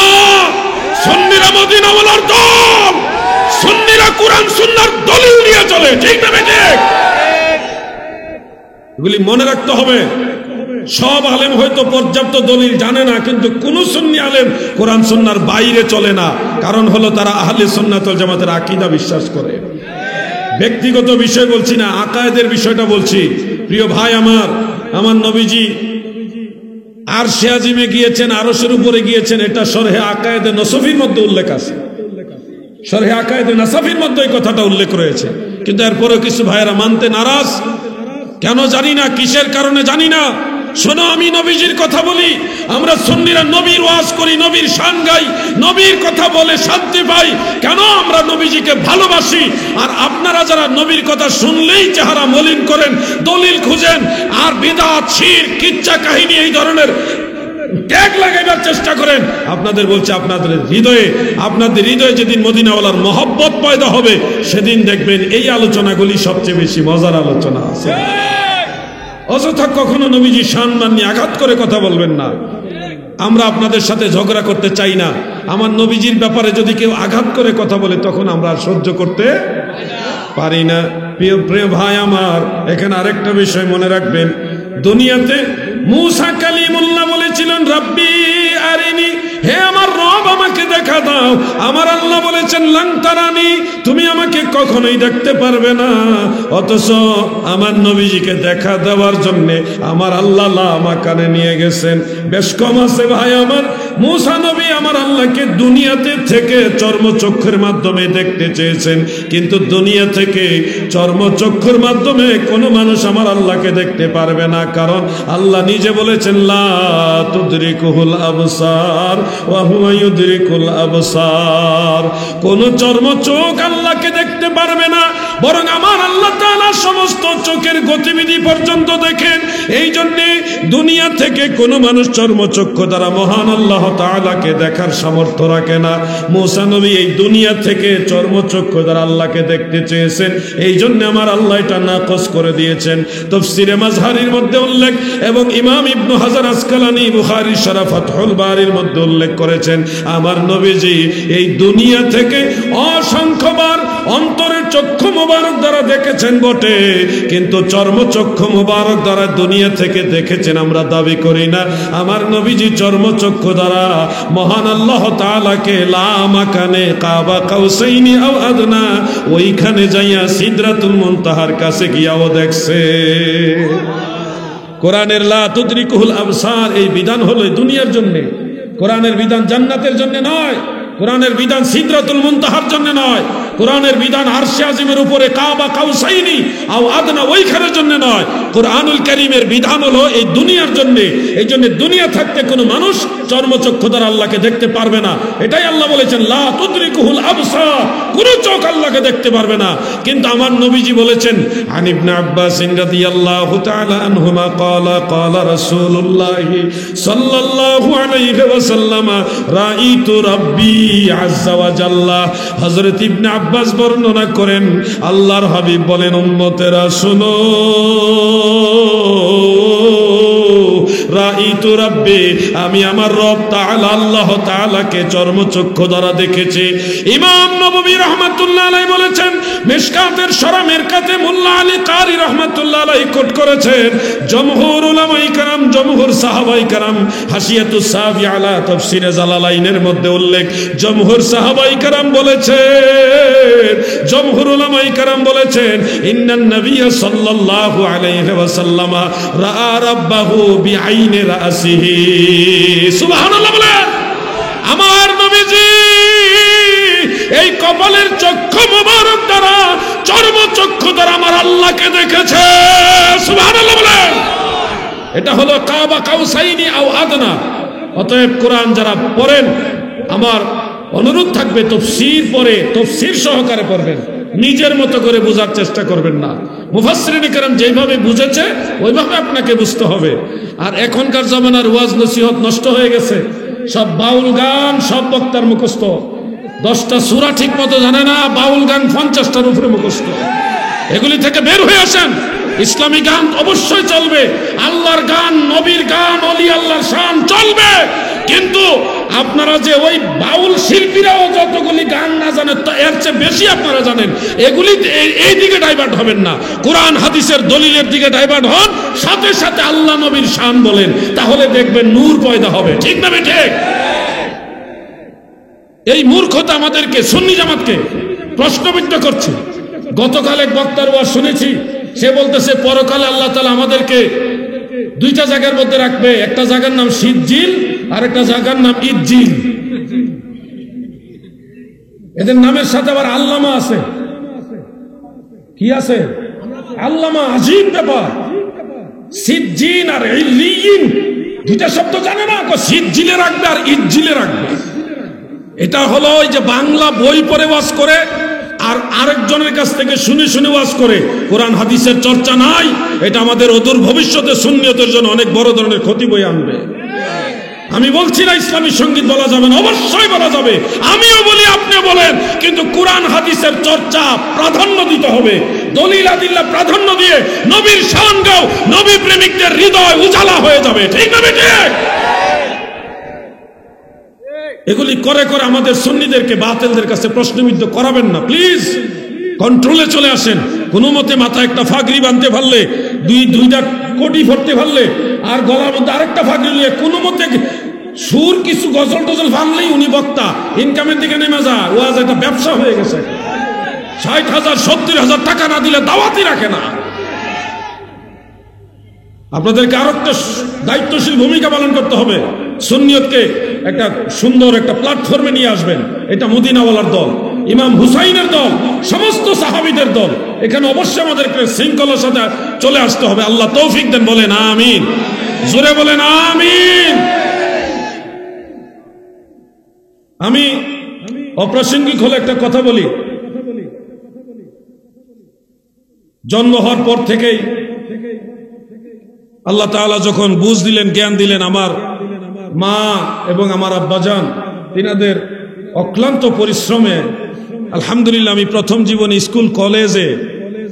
সুন্নিরা মদিনাওয়ালার দল, সুন্নিরা কোরআন সুন্নাহর দলিল নিয়ে চলে, ঠিক না ঠিক? এগুলি মনে রাখতে হবে। সব আলেম হয়তো পর্যাপ্ত দলিল জানে না, কিন্তু কোন সুন্নি আলেম কোরআন সুন্নাহর বাইরে চলে না। কারণ হলো তারা আহলে সুন্নাত ওয়াল জামাতের আকীদা বিশ্বাস করে। ব্যক্তিগত বিষয় বলছি না, আকায়েদের বিষয়টা বলছি। প্রিয় ভাই আমার, আমার নবীজি আরশে আজিমে গিয়েছেন, আরশের উপরে গিয়েছেন, এটা শরহে আকায়েদে নসফির মধ্যে উল্লেখ আছে। শরহে আকায়েদে নসফির মধ্যে এই কথাটা উল্লেখ রয়েছে, কিন্তু এরপরেও কিছু ভাইয়েরা মানতে নারাজ। কেন জানি না, কিসের কারণে জানি না। শোনো, আমি নবীজির কথা বলি, আমরা সুন্নিরা নবীর ওয়াজ করি, নবীর শান গাই, নবীর কথা বলে শান্তি পাই। কেন? আমরা নবীজিকে ভালোবাসি। আর আপনারা যারা নবীর কথা শুনলেই চেহারা মলিন করেন, দলিল খুঁজেন, আর বিদআত, শিরক, কিচ্ছা কাহিনী এই ধরনের ট্যাগ লাগাইবার চেষ্টা করেন, আপনাদের বলছে আপনাদের হৃদয়ে যেদিন মদিনাওয়ালার মহব্বত পয়দা হবে, সেদিন দেখবেন এই আলোচনাগুলি সবচেয়ে বেশি মজার আলোচনা আছে। অযথা কখনো নবীজি সম্মান নিয়ে আঘাত করে কথা বলবেন না। আমরা আপনাদের সাথে ঝগড়া করতে চাই না। আমার নবীজির ব্যাপারে যদি কেউ আঘাত করে কথা বলে, তখন আমরা আর সহ্য করতে পারি না। প্রিয় ভাই আমার, এখানে আরেকটা বিষয় মনে রাখবেন। দুনিয়াতে মূসা কালিমুল্লাহ বলেছিলেন, রাব্বি আরিনি, হে আমার রব আমাকে দেখা দাও। আমার আল্লাহ বলেছেন, লান তারানি, তুমি আমাকে কখনোই দেখতে পারবে না। অথচ আমার নবীজিকে দেখা দেওয়ার জন্য আমার আল্লাহ লামাকানে নিয়ে গেছেন। বেশ কম আছে ভাই আমার, মূসা নবী আমার আল্লাহকে দুনিয়াতে থেকে চর্মচক্ষুর মাধ্যমে দেখতে চেয়েছেন, কিন্তু দুনিয়া থেকে চর্মচক্ষুর মাধ্যমে কোনো মানুষ আমার আল্লাহকে দেখতে পারবে না। কারণ আল্লাহ নিজে বলেছেন, লা তুদরিকুহুল আবসার ওয়া হুয়া ইউদরিকুল আবসার। কোন চর্মচোখ আল্লাহকে দেখতে পারবে না, বরং আমার আল্লাহ তাআলা সমস্ত চোখের গতিবিধি পর্যন্ত দেখেন। এই জন্য দুনিয়া থেকে কোনো মানুষ চর্মচক্ষু দ্বারা মহান আল্লাহ তাআলাকে দেখার সামর্থ্য রাখে না। মূসা নবী এই দুনিয়া থেকে চর্মচক্ষু দ্বারা আল্লাহকে দেখতে চেয়েছেন, এই জন্য আমার আল্লাহ এটা নাকচ করে দিয়েছেন। তাফসীরে মাযহারির মধ্যে উল্লেখ, এবং ইমাম ইবনে হাজার আসকালানী বুখারী শরীফ ফাতহুল বারীর মধ্যে উল্লেখ করেছেন, আমার নবীজি এই দুনিয়া থেকে অসংখ্যবার অন্তরের চক্ষু মুবারক দ্বারা দেখেছেন বটে, কিন্তু চর্মচক্ষু মুবারক দ্বারা দুনিয়া থেকে দেখেছেন আমরা দাবি করি না। আমার নবীজি চর্মচক্ষু দ্বারা মহান আল্লাহ তাআলাকে লামাকানে কাবা কাউসাইনি আও আদনা, ওইখানে যাইয়া সিদরাতুল মুনতাহার কাছে গিয়াও দেখছে। কোরআনের লা তুদরিকুহুল আবসার এই বিধান হলো দুনিয়ার জন্য, কোরআনের বিধান জান্নাতের জন্য নয়, কোরআনের বিধান সিদরাতুল মুনতাহার জন্য নয়, কোরআনের বিধান আরশে আজিমের উপরে কাবা কাউসাইনি আও আদনা ওইখানের জন্য নয়। কোরআনুল কারীমের বিধান হলো এই দুনিয়ার জন্য। এই জন্য দুনিয়া থাকতে কোনো মানুষ চর্মচক্ষু দ্বারা আল্লাহকে দেখতে পারবে না। এটাই আল্লাহ বলেছেন, লা তুদরিকুহুল আবসার, কোন চোখ আল্লাহকে দেখতে পারবে না। কিন্তু আমার নবীজি বলেছেন, আন ইবনে আব্বাস রাদিয়াল্লাহু তাআলা আনহুমা ক্বালা ক্বালা রাসূলুল্লাহ সাল্লাল্লাহু আলাইহি ওয়াসাল্লাম রাআইতু রাব্বি আযজা ওয়া জাল্লা। হযরত ইবনে আব্বাস বর্ণনা করেন, আল্লাহর হাবিব বলেন, উম্মতেরা শোনো, রাআইতু রাআইতু রাব্বি, আমি আমার রব তাআলা আল্লাহ তাআলাকে চর্মচক্ষু দ্বারা দেখেছি। ইমাম নববী রাহমাতুল্লাহ আলাইহি বলেছেন, মিশকাতের শরা মিরকাতে মোল্লা আলী কারি রাহমাতুল্লাহ আলাইহি কোট করেছেন, জমহুর উলামায়ে কেরাম, জমহুর সাহাবায়ে কেরাম, হাসিয়াতুস সাবি আলা তাফসিরে জালালাইনের মধ্যে উল্লেখ, জমহুর সাহাবায়ে কেরাম বলেছেন, জমহুর উলামায়ে কেরাম বলেছেন, ইন্নান নবিয়্য সাল্লাল্লাহু আলাইহি ওয়াসাল্লাম রাআ রাব্বাহু বিআইনি রাসিহি। সুবহানাল্লাহ বলেন। আমার নবীজি এই কপালের চক্ষু মুবারক দ্বারা, চর্মচক্ষু দ্বারা আমার আল্লাহকে দেখেছে। সুবহানাল্লাহ বলেন। এটা হলো কাবা কাউসাইনি আও আদনা। অতএব কোরআন যারা পড়েন, আমার অনুরোধ থাকবে তাফসীর পড়ে তাফসীর সহকারে পড়বেন, নিজের মতো করে বোঝার চেষ্টা করবেন না। মুফাসসিরিনে কেরাম যেভাবে বুঝেছে ওইভাবে আপনাকে বুঝতে হবে। আর এখনকার জামানার ওয়াজ নসিহত নষ্ট হয়ে গেছে, সব বাউল গান, সব বক্তার মুখস্থ, 10টা সূরা ঠিক মতো জানে না, বাউল গান 50টার উপরে মুখস্থ। এগুলি থেকে বের হয়ে আসেন। ইসলামী গান অবশ্যই চলবে, আল্লাহর গান, নবীর গান, ওলি আল্লাহর শান চলবে, কিন্তু আপনারা যে ওই বাউল শিল্পীরাও যতগুলি গান না জানেন এর চেয়ে বেশি আপনারা জানেন, এগুলি এই দিকে ডাইভার্ট হবেন না। কোরআন হাদিসের দলিলের দিকে ডাইভার্ট হন, সাথে সাথে আল্লাহ নবীর শান বলেন, তাহলে দেখবেন নূর পয়দা হবে। ঠিক না ঠিক? এই মূর্খতা আমাদেরকে, সুন্নি জামাতকে প্রশ্নবিদ্ধ করছে। গতকাল এক বক্তার ওয়াজ শুনেছি, সে বলতেছে পরকালে আল্লাহ তাআলা আমাদেরকে 2টা জায়গার মধ্যে রাখবে, একটা জায়গার নাম সিজ্জিল আর একটা জায়গার নাম ইজ্জিল। এদের নামের সাথে আবার আল্লামা আছে। কি আছে? আল্লামা। আজীব ব্যাপার। সিজ্জিন আর ইল্লিয়িন 2টা শব্দ জানে না, সিজ্জিলে রাখবে আর ইজ্জিলে রাখবে। এটা হলো ওই যে বাংলা বই পড়ে ওয়াজ করে আর আরেকজনের কাছ থেকে শুনে শুনে ওয়াজ করে, কোরআন হাদিসের চর্চা নাই। এটা আমাদের অদূর ভবিষ্যতে সুন্নিয়তের জন্য অনেক বড় ধরনের ক্ষতি বয়ে আনবে। আমি বলছি না ইসলামী সঙ্গীত বলা যাবে না, অবশ্যই বলা যাবে, আমিও বলি আপনিও বলেন, কিন্তু কোরআন হাদিসের চর্চা প্রাধান্য দিতে হবে। দলিল আদিল্লাহ প্রাধান্য দিয়ে নবীর শান গাও, নবী প্রেমিকদের হৃদয় উজালা হয়ে যাবে। ঠিক না ঠিক? এগুলি করে করে আমাদের সুন্নিদেরকে বাতিলদের কাছে প্রশ্নবিদ্ধ করাবেন না প্লিজ। কন্ট্রোলে চলে আসেন। কোনো মতে মাথায় একটা ফাগড়ি বাঁধতে পারলে, দুইটা কোটি ভরতে পারলে, আর গলার মধ্যে আরেকটা ফাগড়ি নিয়ে কোনো মতে সুর কিছু গজল টজল ফানলেই উনি বক্তা, ইনকামের দিকে নেমে যায়। ওয়াজ একটা ব্যবসা হয়ে গেছে। 60,000 70,000 টাকা না দিলে দাওয়াতই রাখে না। আপনাদেরকে আরো একটা দায়িত্বশীল ভূমিকা পালন করতে হবে। সুন্নিয়তকে একটা সুন্দর একটা প্ল্যাটফর্মে নিয়ে আসবেন। এটা মদিনাওয়ালার দল, ইমাম হুসাইনের দল, সমস্ত সাহাবীদের দল। এখানে অবশ্যই আমাদেরকে শৃঙ্খলার সাথে চলে আসতে হবে। আল্লাহ তৌফিক দেন। বলেন আমিন। জোরে বলেন আমিন। আমি অপ্রাসঙ্গিক হলে একটা কথা বলি। জন্ম হওয়ার পর থেকেই আল্লাহ তাআলা যখন বুঝ দিলেন, জ্ঞান দিলেন, আমার মা এবং আমার আব্বাজান তিনাদের অক্লান্ত পরিশ্রমে আলহামদুলিল্লাহ আমি প্রথম জীবনে স্কুল কলেজে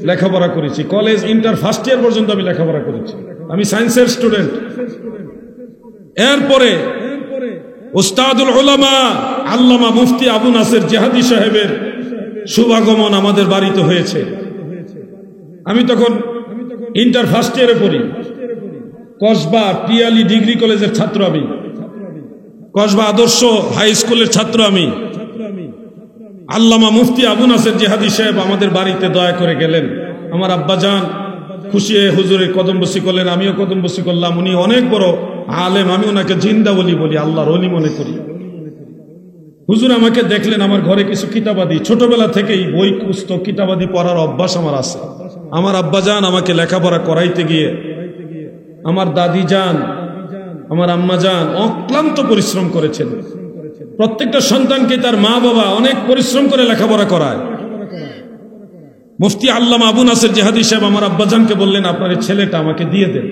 লেখাপড়া করেছি। কলেজ ইন্টার ফার্স্ট ইয়ার পর্যন্ত আমি লেখাপড়া করেছি। আমি সায়েন্সের স্টুডেন্ট। এরপরে উস্তাদুল উলামা আল্লামা মুফতি আবু নাসের জিহাদি সাহেবের শুভাগমন আমাদের বাড়িতে হয়েছে। আমি তখন ইন্টার ফার্স্ট ইয়ারে পড়ি। কসবা পিয়ালি ডিগ্রি কলেজের ছাত্র আমি, কসবা আদর্শ হাই স্কুলের ছাত্র আমি। আল্লামা মুফতি আবু নাসের জিহাদি সাহেব আমাদের বাড়িতে দয়া করে গেলেন। আমার আব্বাজান খুশি হয়ে হুজুরের কদম বসি করলেন, আমিও কদম বসি করলাম। উনি অনেক বড় আলেম, আমি ওনাকে জিন্দা ওলি বলি, আল্লাহর ওলি মনে করি। হুজুর আমাকে দেখলেন, আমার ঘরে কিছু কিতাবাদি, ছোটবেলা থেকেই বই পুস্তক কিতাবাদি পড়ার অভ্যাস আমার আছে। আমার আব্বাজান আমাকে লেখাপড়া করাইতে গিয়ে আমার দাদি যান, আমার আম্মা যান অক্লান্ত পরিশ্রম করেছেন। প্রত্যেকটা সন্তানকে তার মা বাবা অনেক পরিশ্রম করে লেখাপড়া করায়। মুফতি আল্লামা আবু নাসের জিহাদি সাহেব আমার আব্বাজানকে বললেন, আপনার এই ছেলেটা আমাকে দিয়ে দেন।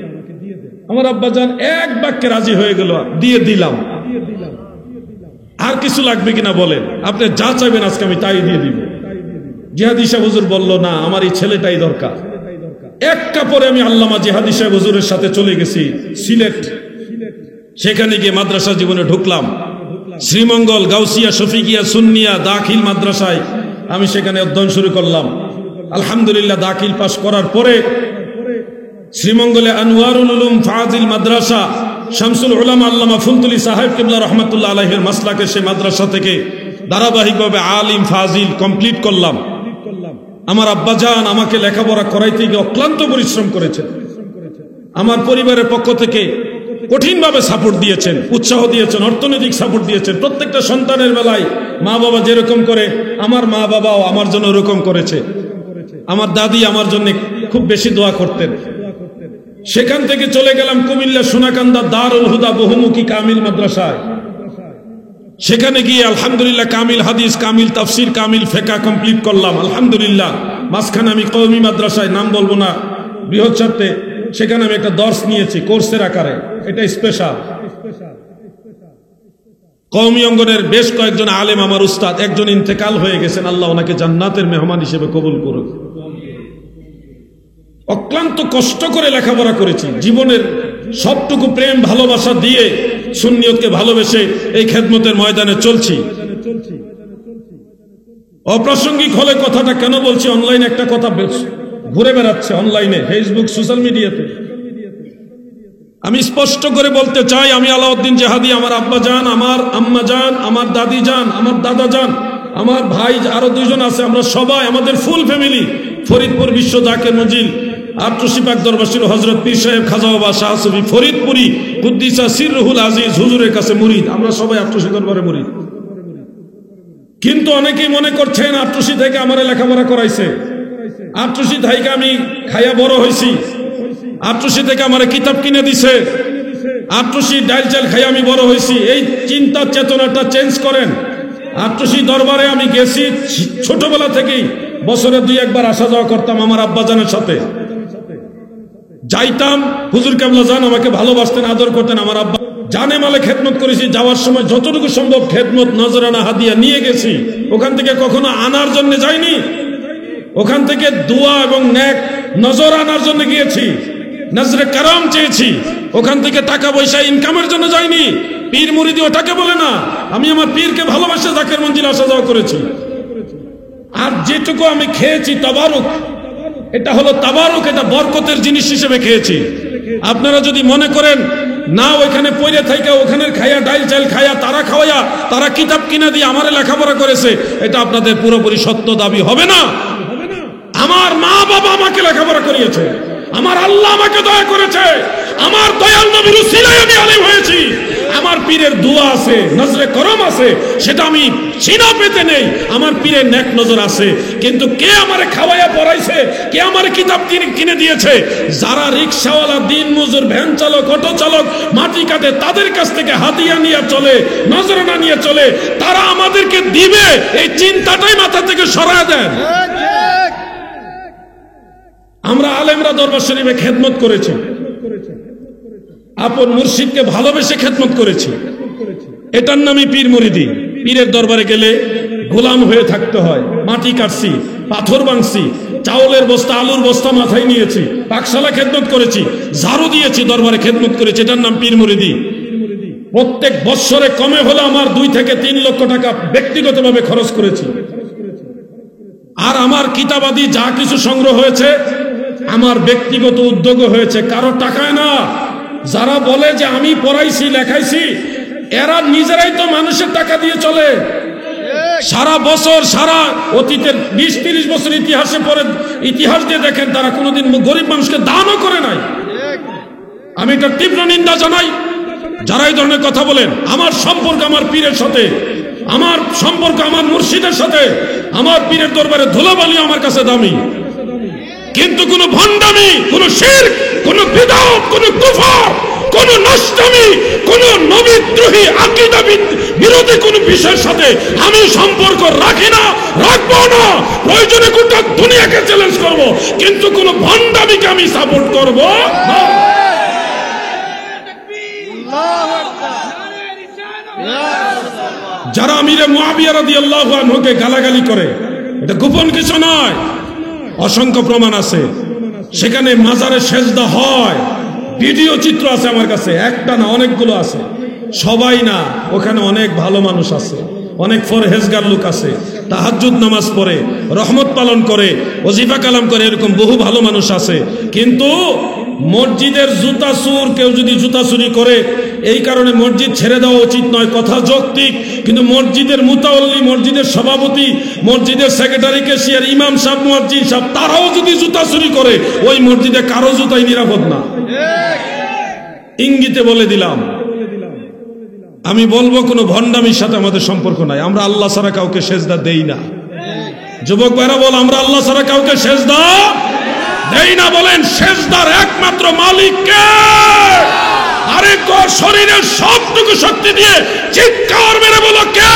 আমার আব্বাজান এক বাক্যে রাজি হয়ে গেল, দিয়ে দিলাম। আর কিছু লাগবে কিনা বলেন, আপনি যা চাইবেন আজকে আমি তাই দিয়ে দিব। জিহাদি সাহেব হুজুর বলল, না আমার এই ছেলেটাই দরকার। এক কাপড়ে আমি আল্লামা জিহাদি সাহেব হুজুরের সাথে চলে গেছি সিলেট। সেখানে গিয়ে মাদ্রাসা জীবনে ঢুকলাম। শ্রীমঙ্গল, গাউসিয়া, শফিকিয়া, সুন্নিয়া, দাখিল মাদ্রাসায় আমি সেখানে অধ্যয়ন শুরু করলাম। আলহামদুলিল্লাহ দাখিল পাশ করার পরে শ্রীমঙ্গলে আনোয়ারুল উলুম ফাজিল মাদ্রাসা শামসুল উলামা আল্লামা ফুলতুলি সাহেব কিবলা রহমাতুল্লাহ আলাইহির মাসলাকে সেই মাদ্রাসা থেকে ধারাবাহিকভাবে আলিম ফাজিল কমপ্লিট করলাম। আমার আব্বাজান আমাকে লেখাপড়া করাইতে গিয়ে অক্লান্ত পরিশ্রম করেছেন। আমার পরিবারের পক্ষ থেকে কঠিনভাবে সাপোর্ট দিয়েছেন, উৎসাহ দিয়েছেন, অর্থনৈতিক সাপোর্ট দিয়েছেন। প্রত্যেকটা সন্তানের বেলায় মা বাবা যেরকম করে আমার মা বাবাও আমার জন্য ওরকম করেছে। আমার দাদি আমার জন্য খুব বেশি দোয়া করতেন। সেখান থেকে চলে গেলাম কুমিল্লা সোনাকান্দা দারুল হুদা বহুমুখী কামিল মাদ্রাসায়। সেখানে গিয়ে আলহামদুলিল্লাহ কামিল হাদিস, কামিল তাফসির, কামিল ফিকহ কমপ্লিট করলাম আলহামদুলিল্লাহ। মাঝখানে আমি কওমি মাদ্রাসায়, নাম বলবো না, বৃহৎ স্বার্থে, সেখানে আমি একটা দর্স নিয়েছি কোর্সের আকারে, এটা স্পেশাল। কওমি অঙ্গনের বেশ কয়েকজন আলেম আমার উস্তাদ, একজন ইন্তেকাল হয়ে গেছেন, আল্লাহ ওনাকে জান্নাতের মেহমান হিসেবে কবুল করুন। অক্লান্ত কষ্ট করে লেখাপড়া করেছি, জীবনের সবটুকু প্রেম ভালোবাসা দিয়ে সুন্নিয়তকে ভালোবেসে এই খেদমতের ময়দানে চলছি। অপ্রাসঙ্গিক হলে কথাটা কেন বলছি, অনলাইনে একটা কথা ঘুরে বেড়াচ্ছে, অনলাইনে ফেসবুক সোশ্যাল মিডিয়াতে। আমি স্পষ্ট করে বলতে চাই, আমি আলাউদ্দিন জাহাদি, আমার আব্বা জান, আমার আম্মা জান, আমার দাদি জান, আমার দাদা জান, আমার ভাই আরো দুইজন আছে, আমরা সবাই, আমাদের ফুল ফ্যামিলি ফরিদপুর বিশ্ব জাকের মঞ্জিল আটরশি পাক দরবাসীর হযরত পীর সাহেব খাজা বাবা শাহ সুফি ফরিদপুরি কুদ্দিসা সিররুল আজিজ হুজুরের কাছে মুরিদ। আমরা সবাই আটরশি দরবারে মুরিদ। কিন্তু অনেকেই মনে করছেন আটরশি থেকে আমার লেখাপড়া করাইছে, আটরশি থেকে আমি খাইয়া বড় হয়েছি, আটরশি থেকে আমার কিতাব কিনে দিছে, আটরশি ডাইল চাল খাইয়া আমি বড় হয়েছি। এই চিন্তা চেতনাটা চেঞ্জ করেন। আটরশি দরবারে আমি গেছি ছোটবেলা থেকেই, বছরে 2-1 আসা যাওয়া করতাম আমার আব্বাজানের সাথে, যাইতাম। হুজুর কেবলা জান আমাকে ভালোবাসতেন, আদর করতেন। আমার আব্বা জানে মালে খেদমত করেছি, যাওয়ার সময় যতটুকু সম্ভব খেদমত নজরানা হাদিয়া নিয়ে গেছি। ওখান থেকে কখনো আনার জন্য যাইনি, ওখান থেকে দোয়া এবং নেক নজর আনার জন্য গিয়েছি, নজরে কারাম চেয়েছি। ওখান থেকে টাকা পয়সা ইনকামের জন্য যাইনি। পীর মুরিদি ওটাকে বলে না, আমি আমার পীরকে ভালোবাসে জাকের মঞ্জিল আসা যাওয়া করেছি। আর যেটুকু আমি খেয়েছি তাবারুক, এটা হলো তাবারুক, এটা বরকতের জিনিস হিসেবে খেয়েছি। আপনারা যদি মনে করেন না ওইখানে পড়ে থাইকা ওখানে খাইয়া ডাইল চাইল খাইয়া তারা খাওয়াইয়া তারা কিতাব কিনা দিয়ে আমারে লেখাপড়া করেছে, এটা আপনাদের পুরোপুরি সত্য দাবি হবে না। আমার মা বাবা আমাকে লেখাপড়া করিয়েছে, আমার আল্লাহ আমাকে দয়া করেছে, আমার দয়াল নবীর উসিলায় আমি আলেম হয়েছি। আমার পীরের দোয়া আছে, নজরে করম আছে, সেটা আমি চিনা পেতে নেই। আমার পীরের নেক নজর আছে। কিন্তু কে আমারে খাওয়াইয়া পড়াইছে, কে আমারে কিতাব কিনে দিয়েছে? যারা রিক্সাওয়ালা, দিন মজুর, ভ্যান চালক, অটো চালক, মাটি কাটে, তাদের কাছ থেকে হাদিয়া নিয়ে চলে, নজরানা নিয়ে চলে, তারা আমাদেরকে দিবে, এই চিন্তাটাই মাথা থেকে সরায় দেন। আমরা আলেমরা দরবার শরীফে খেদমত করেছি, আপন মুর্শিদকে ভালোবেসে খেদমত করেছি, এটার নামই পীর মুরিদি। পীরের দরবারে গেলে গোলাম হয়ে থাকতে হয়। মাটি কাটছি, পাথর ভাঙছি, চাউলের বস্তা, আলুর বস্তা মাথায় নিয়েছি, পাকশালা খেদমত করেছি, ঝাড়ু দিয়েছি, দরবারে খেদমত করেছি, এটার নাম পীর মুরিদি। প্রত্যেক বৎসরে কমে হলে আমার 2 থেকে 3 লক্ষ টাকা ব্যক্তিগতভাবে খরচ করেছি। আর আমার কিতাবাদি যা কিছু সংগ্রহ হয়েছে আমার ব্যক্তিগত উদ্যোগে হয়েছে, কারো টাকায় না। যারা বলে যে আমি পড়াইছি লেখাইছি, এরা নিজেরাই তো মানুষের টাকা দিয়ে চলে। সারা বছর, সারা অতীতের 20-30 বছর ইতিহাসে পড়ে, ইতিহাস দিয়ে দেখেন তারা কোনোদিন গরিব মানুষকে দানও করে নাই। আমি এটা তীব্র নিন্দা জানাই যারা এই ধরনের কথা বলেন। আমার সম্পর্ক আমার পীরের সাথে, আমার সম্পর্ক আমার মুর্শিদের সাথে, আমার পীরের দরবারে ধুলাবালি আমার কাছে দামি। কিন্তু কোন ভণ্ডামি, কোন শিরক, কোন বিদআত, কোন কুফর, কোন নষ্টামি, কোন নবীদ্রোহী আকীদা বিরোধী কোন বিষয়ের সাথে আমি সম্পর্ক রাখি না, রাখবো না। প্রয়োজনে গোটা দুনিয়াকে চ্যালেঞ্জ করব, কিন্তু কোন ভণ্ডামিকে আমি সাপোর্ট করব না। যারা আমিরে মুআবিয়া রাদিয়াল্লাহু আনহুকে গালাগালি করে, এটা গোপন কিছু নয়, অসংখ্য প্রমাণ আছে। সেখানে মাজারে সেজদা হয়, ভিডিও চিত্র আছে আমার কাছে, একটা না অনেকগুলো আছে। সবাই না, ওখানে অনেক ভালো মানুষ আছে, অনেক ফরহেজগার লোক আছে, তাহাজ্জুদ নামাজ পড়ে, রহমত পালন করে, ওজিফা কালাম করে, এরকম বহু ভালো মানুষ আছে। কিন্তু মসজিদের জুতা চুর, কেউ যদি জুতা চুরি করে এই কারণে মসজিদ ছেড়ে দেওয়া উচিত নয়, কথা যৌক্তিক। কিন্তু মসজিদের মুতাওয়াল্লি, মসজিদের সভাপতি, মসজিদের সেক্রেটারি, ক্যাশিয়ার, ইমাম সাহেব, মুয়াজ্জিন সাহেব, তারাও যদি জুতা চুরি করে ওই মসজিদে কারো জুতাই নিরাপদ না। ইঙ্গিতে বলে দিলাম। আমি বলবো কোনো ভণ্ডামির সাথে আমাদের সম্পর্ক নাই। আমরা আল্লাহ ছাড়া কাউকে সেজদা দেই না। যুবক ভাইরা বল, আমরা আল্লাহ ছাড়া কাউকে সেজদা দেই না। বলেন, সেজদার একমাত্র মালিক কে? আরে শরীরের সবটুকু শক্তি দিয়ে চিৎকার মেরে বলো কে?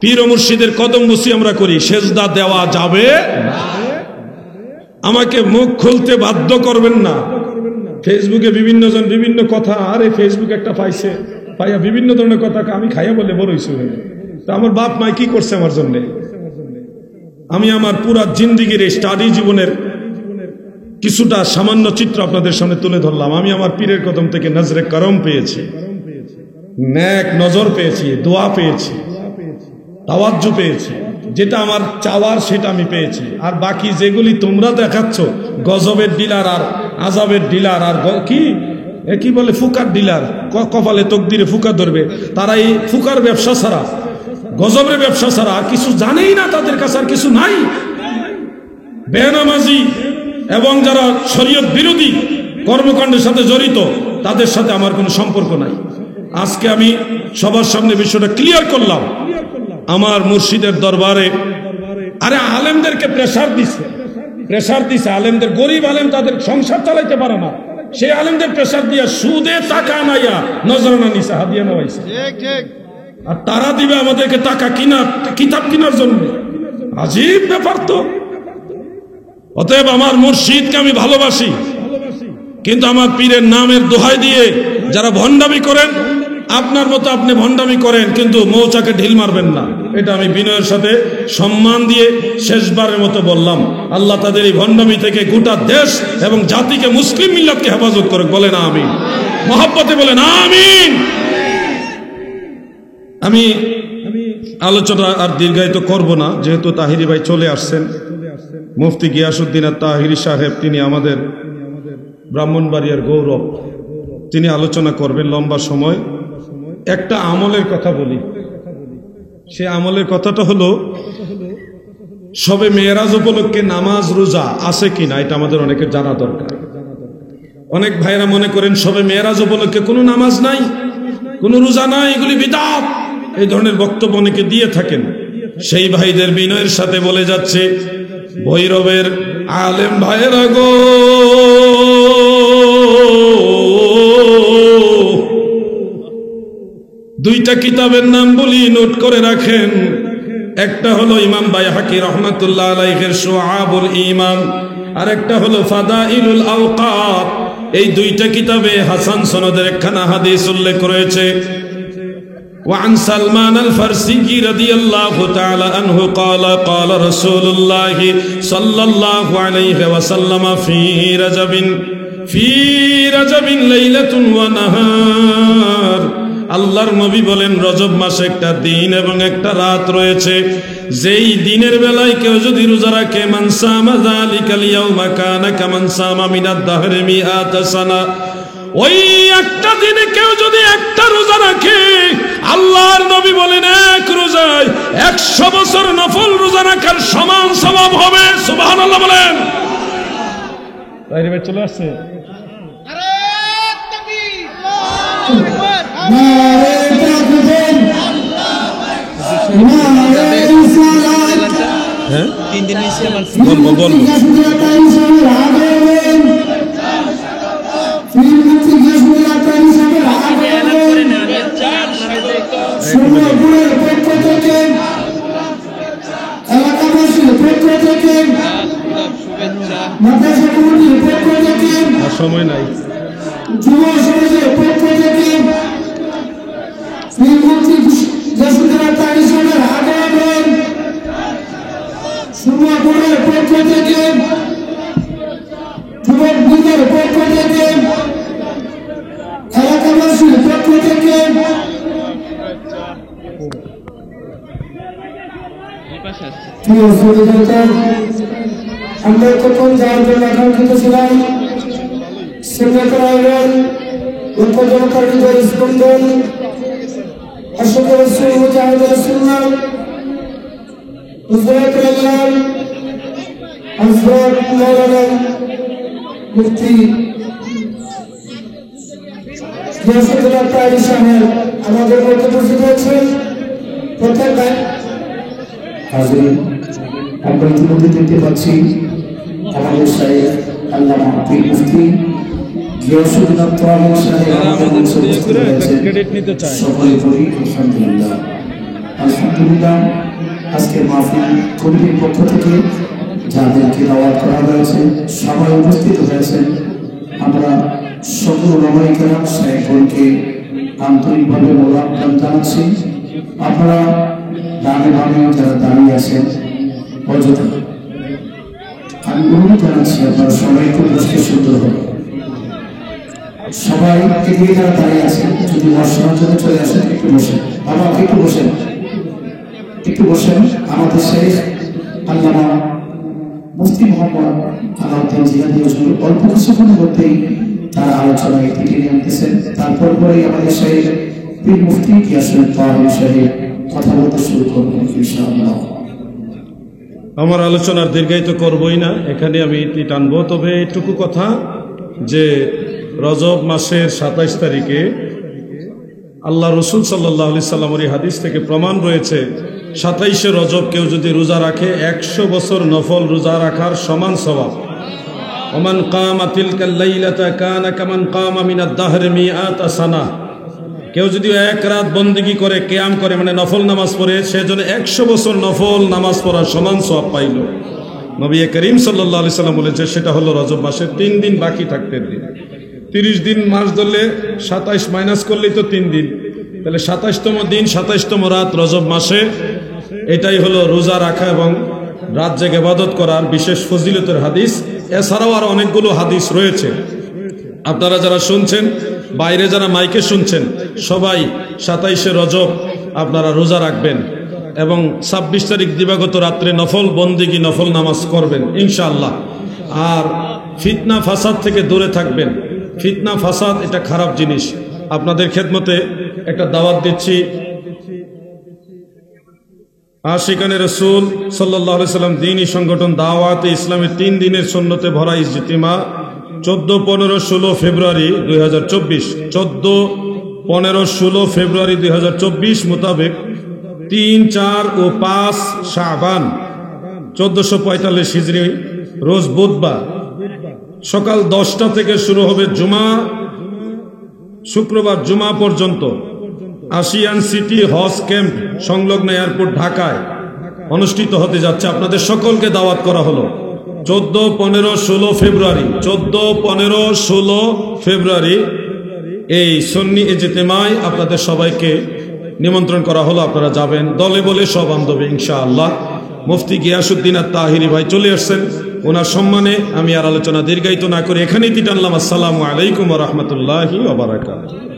পীর ও মুর্শিদের কদম বুসি আমরা করি, সেজদা দেওয়া যাবে না। আমাকে মুখ খুলতে বাধ্য করবেন না। ফেসবুকে বিভিন্ন জন বিভিন্ন কথা, আরে ফেসবুক একটা পাইছে, পাইয়া বিভিন্ন ধরনের কথা আমি খাইয়া বলে বড় হইছি। তা আমার বাপ মাই কি করছে আমার জন্য? আমি আমার পুরা জিন্দিগির স্টাডি জীবনের কিছুটা সামান্য চিত্র আপনাদের সামনে তুলে ধরলাম। আমি আমার পীরের কদম থেকে নজরে করম পেয়েছি, নেক নজর পেয়েছি, দোয়া পেয়েছি, তাওয়াজ্জু পেয়েছি। যেটা আমার চাওয়ার সেটা আমি পেয়েছি। আর বাকি যেগুলি তোমরা দেখাচ্ছ, গজবের ডিলার আর আজাবের ডিলার আর কি বলে ফুকার ডিলার, কপালে তকদিরে ফুকা ধরবে, তারা এই ফুকার ব্যবসা ছাড়া, গজবের ব্যবসা ছাড়া আর কিছু জানেই না। তাদের কাছে আর কিছু নাই। বেনামাজি এবং যারা শরীয়ত বিরোধী কর্মকাণ্ডের সাথে জড়িত, তাদের সাথে আমার কোনো সম্পর্ক নাই। আজকে আমি সবার সামনে বিষয়টা ক্লিয়ার করলাম। আমার মুর্শিদের দরবারে আরে আলেমদেরকে প্রেসার দিছে, আলেমদের, গরিব আলেম তাদের সংসার চালাইতে পারে না, সেই আলেমদের প্রেসার দিয়া সুদে টাকা আনাইয়া নজরানা নিছে, হাদিয়া নেওয়াইছে। আর তারা দিবে আমাদেরকে টাকা কিতাব কেনার জন্য। আজীব ব্যাপার তো। অতএব আমার মুর্শিদকে আমি ভালোবাসি, কিন্তু আমার পীরের নামের দোহাই দিয়ে যারা ভণ্ডামি করেন, আপনার মতো আপনি ভণ্ডামি করেন, কিন্তু মৌচাকে ঢিল মারবেন না। এটা আমি বিনয়ের সাথে সম্মান দিয়ে শেষবারের মতো বললাম। আল্লাহ তাদের এই ভণ্ডামি থেকে গোটা দেশ এবং জাতিকে, মুসলিম মিল্লাতকে হেফাজত করে। বলেন আমিন, মহব্বতে বলেন আমিন। আমি আলোচনা আর দীর্ঘায়িত করব না, যেহেতু তাহিরি ভাই চলে আসছেন। মুফতি গিয়াসউদ্দিন তাহিরি সাহেব, তিনি আমাদের ব্রাহ্মণবাড়িয়ার গৌরব, তিনি আলোচনা করবেন লম্বা সময়। একটা আমলের কথা বলি, সে আমলের কথাটা হলো সবে মেয়েরাজ উপলক্ষে নামাজ রোজা আছে কিনা, এটা আমাদের অনেকের জানা দরকার। অনেক ভাইরা মনে করেন সবে মেয়েরাজ উপলক্ষে কোনো নামাজ নাই, কোনো রোজা নাই, এগুলি বিদআত, এই ধরনের বক্তব্য অনেকে দিয়ে থাকেন। সেই ভাইদের বিনয়ের সাথে বলে যাচ্ছে, ভৈরবের আলেম ভাইয়েরা গো, দুইটা কিতাবের নাম বলি, নোট করে রাখেন। একটা হলো ইমাম বাইহাকি রহমাতুল্লাহ আলাইহির শুআবুল ঈমান, আর একটা হলো ফাদাইলুল আওকাত। এই দুইটা কিতাবে হাসান সনদের একখানা হাদিস উল্লেখ রয়েছে। وعن سلمان الفارسي رضي الله تعالى عنه قال قال رسول الله صلى الله عليه وسلم في رجب ليلة ونهار। আল্লাহর নবী বলেন, রজব মাসে একটা দিন এবং একটা রাত রয়েছে। যেই দিনের বেলায় কেউ যদি রোজা রাখে, মান সামা যালিকাল ইয়াউমা কানা কামান সামা মিনাদ দাহরি মিআতা সানা। ওই একটা দিনে কেউ যদি একটা রোজা রাখে, আল্লাহর নবী বলেন এক রোজায় 100 বছর নফল রোজা রাখার সমান সওয়াব হবে। সুবহানাল্লাহ বলেন। বাইরে বের চলে আসছে। হ্যাঁ, 3 দিন বলবো সময় নাই। যুবক যুগের পক্ষ থেকে এলাকাবাসীর পক্ষ থেকে প্রিয় সুবিধাতা, আমরা তখন যার জন্য আকাঙ্ক্ষিত ছিলাম সিংহরায়ণ উপজনকারীদের স্পন্দন অশোক রসুল মুজাহিদ রসুল্লাহ হুজরাত আল্লাহ হযরত মাওলানা মুফতি গিয়াসউদ্দিন তাহেরি সাহেব আমাদের মধ্যে উপস্থিত হয়েছেন। প্রথম হাজির আমরা ইতিমধ্যে দেখতে পাচ্ছি আমাদের শাইখ আল্লামা পীর মুফতি গিয়াসউদ্দিন তাহেরি সাহেব আমাদের মধ্যে উপস্থিত হয়েছেন। সকলে পড়ি আলহামদুলিল্লাহ। আলহামদুলিল্লাহ, আজকের মাহফিল কমিটির পক্ষ থেকে যাদেরকে দাওয়াত করা হয়েছে সবাই উপস্থিত হয়েছেন। আমরা সকল ওলামায়ে কেরাম শাইখগণকে আন্তরিকভাবে মোবারকবাদ জানাচ্ছি। আপনারা ডানে বামে যারা দাঁড়িয়ে আছেন অযথা আমি অনুরোধ জানাচ্ছি আপনারা সবাই একটু বসতে সুন্দর হবে। সবাই এদিকে যারা দাঁড়িয়ে আছেন যদি বসার জন্য চলে আসেন একটু বসেন। বাবা একটু বসেন, একটু বসেন। আমাদের শেখ আল্লামা মুফতি মোহাম্মদ আলাউদ্দিন জিহাদি হুজুর অল্প কিছুক্ষণের মধ্যেই তার আলোচনায় থেকে নিয়ে আনতেছেন। তারপর পরেই আমাদের শেখ পীর মুফতি গিয়াসউদ্দিন তাহেরি সাহেব কথা বলতে শুরু করবেন ইনশাআল্লাহ। আমার আলোচনার দীর্ঘায়িত করবই না, এখানে আমি ইতি টানবো। তবে এটুকু কথা যে রজব মাসের 27 তারিখে আল্লাহ রসুল সাল্লাল্লাহু আলাইহি সাল্লামের হাদিস থেকে প্রমাণ রয়েছে 27শে রজব কেউ যদি রোজা রাখে 100 বছর নফল রোজা রাখার সমান সওয়াব। ওমান কামা তিলকাল লাইলাতা কানা কামান কামা মিনাদ দাহরি মিআতা সানা। কেউ যদি এক রাত বন্দেগী করে কিয়াম করে মানে নফল নামাজ পড়ে সেজন্য 100 বছর নফল নামাজ পড়ার সমান সওয়াব পাইল। নবী করিম সাল্লাল্লাহু আলাইহি সাল্লাম বলেছে সেটা হলো রজব মাসের 3 দিন বাকি থাকতে দিন। 30 দিন মাস ধরলে 27 মাইনাস করলেই তো 3 দিন, তাহলে 27তম দিন 27তম রাত রজব মাসে। এটাই হলো রোজা রাখা এবং রাত জেগে ইবাদত করার বিশেষ ফজিলতের হাদিস। এছাড়াও আর অনেকগুলো হাদিস রয়েছে। আপনারা যারা শুনছেন, বাইরে যারা মাইকে শুনছেন, সবাই 27শে রজব আপনারা রোজা রাখবেন এবং 26 তারিখ দিবাগত রাত্রে নফল বন্দেগী নফল নামাজ করবেন ইনশাআল্লাহ। আর ফিতনা ফাসাদ থেকে দূরে থাকবেন। ফিতনা ফাসাদ এটা খারাপ জিনিস। আপনাদের খেদমতে একটা দাওয়াত দিচ্ছি। আশিকানে রাসূল সাল্লাল্লাহু আলাইহি সাল্লাম দ্বীনি সংগঠন দাওয়াতে ইসলামের 3 দিনের সুন্নতে ভরা ইজতিমা 14, 15, 16 ফেব্রুয়ারি 2024 14, 15, 16 ফেব্রুয়ারি 2024 মোতাবেক 3, 4 ও 5 শাবান 1445 হিজরি রোজ বুধবার সকাল 10টা থেকে শুরু হবে জুমা, শুক্রবার জুমা পর্যন্ত আশিয়ান সিটি হজ ক্যাম্প সংলগ্ন এয়ারপোর্ট ঢাকায় অনুষ্ঠিত হতে যাচ্ছে। আপনাদের সকলকে দাওয়াত করা হলো 14, 15, 16 ফেব্রুয়ারি 14, 15, 16 ফেব্রুয়ারি এই সুন্নি ইজতিমায় আপনাদের সবাইকে নিমন্ত্রণ করা হলো। আপনারা যাবেন দলে বলে সব বান্ধবী ইনশাআল্লাহ। মুফতি গিয়াসউদ্দিন তাহেরি ভাই চলে আসছেন, ওনার সম্মানে আমি আর আলোচনা দীর্ঘায়িত না করে এখানেই টানলাম। আসসালামু আলাইকুম ওয়া রাহমাতুল্লাহি ওয়া বারাকাতুহু।